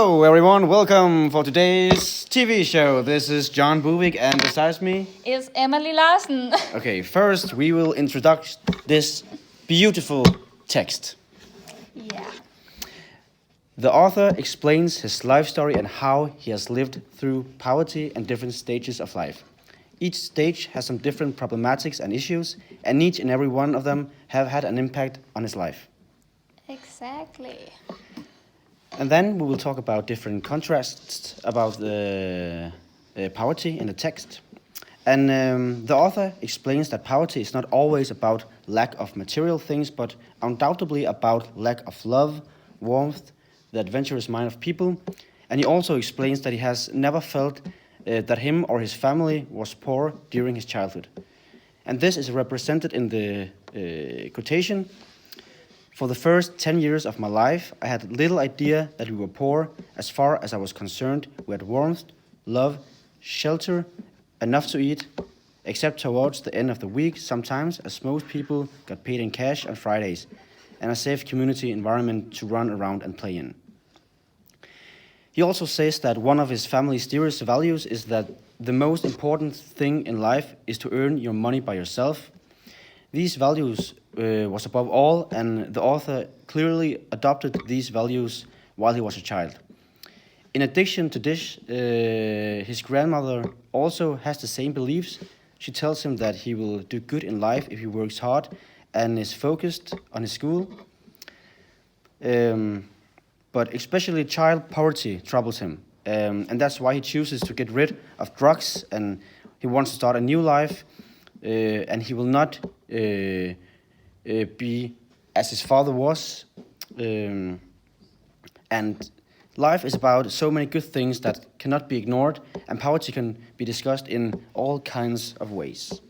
Hello, everyone. Welcome for today's TV show. This is John Buvik, and besides me is Emily Larsen. Okay, first we will introduce this beautiful text. Yeah. The author explains his life story and how he has lived through poverty and different stages of life. Each stage has some different problematics and issues, and each and every one of them have had an impact on his life. Exactly. And then we will talk about different contrasts about the poverty in the text. And the author explains that poverty is not always about lack of material things, but undoubtedly about lack of love, warmth, the adventurous mind of people. And he also explains that he has never felt that him or his family was poor during his childhood. And this is represented in the quotation. For the first 10 years of my life, I had little idea that we were poor. As far as I was concerned, we had warmth, love, shelter, enough to eat, except towards the end of the week, sometimes, as most people got paid in cash on Fridays, and a safe community environment to run around and play in. He also says that one of his family's dearest values is that the most important thing in life is to earn your money by yourself. These values was above all, and the author clearly adopted these values while he was a child. In addition to this, his grandmother also has the same beliefs. She tells him that he will do good in life if he works hard and is focused on his school. But especially child poverty troubles him, and that's why he chooses to get rid of drugs, and he wants to start a new life, and he will not be as his father was. And life is about so many good things that cannot be ignored, and poverty can be discussed in all kinds of ways.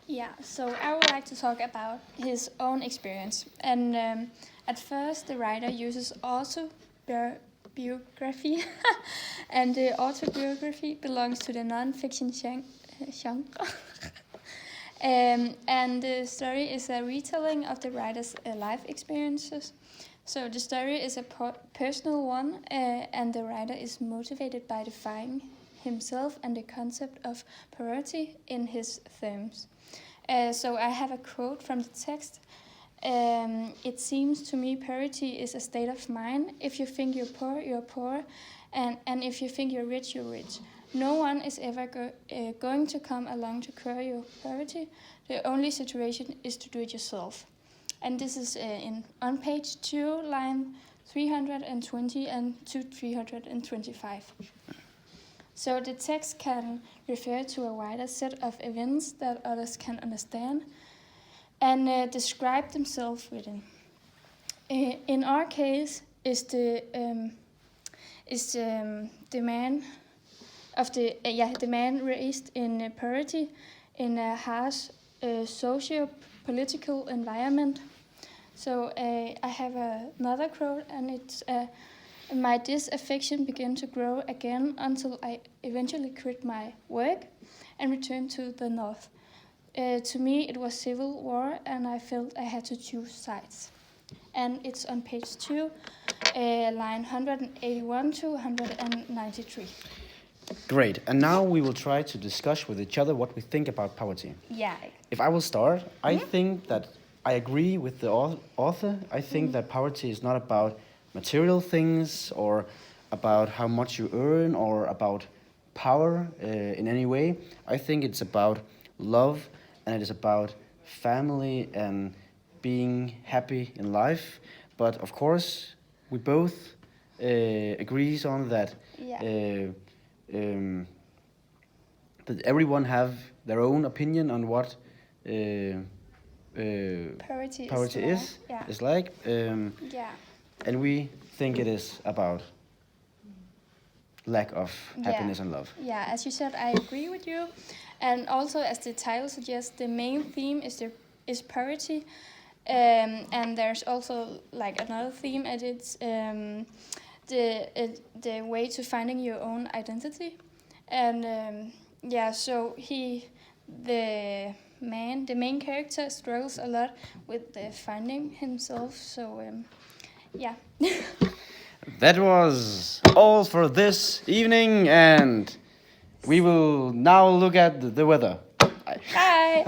Yeah, so I would like to talk about his own experience. And at first, the writer uses autobiography, and the autobiography belongs to the non-fiction genre. And the story is a retelling of the writer's life experiences. So the story is a personal one, and the writer is motivated by defining himself and the concept of poverty in his terms. So I have a quote from the text. It seems to me poverty is a state of mind. If you think you're poor, and if you think you're rich, you're rich. No one is ever going to come along to cure your poverty. The only situation is to do it yourself. And this is on page 2, line 320 and to 325. So the text can refer to a wider set of events that others can understand and describe themselves within. In our case, is the man of the man raised in poverty in a harsh socio-political environment. So I have another quote, and it's my disaffection began to grow again until I eventually quit my work and returned to the north. To me, it was civil war, and I felt I had to choose sides. And it's on page 2, line 181 to 193. Great, and now we will try to discuss with each other what we think about poverty. Yeah. If I will start, I think that I agree with the author. I think that poverty is not about material things or about how much you earn or about power in any way. I think it's about love, and it is about family and being happy in life. But of course, we both agrees on that. Yeah. That everyone have their own opinion on what Poverty is like. Yeah. And we think it is about lack of happiness and love. Yeah, as you said, I agree with you. And also, as the title suggests, the main theme is poverty. And there's also like another theme, and it's the way to finding your own identity. And so the main character struggles a lot with finding himself. So yeah. That was all for this evening, and we will now look at the weather. Bye. Hi.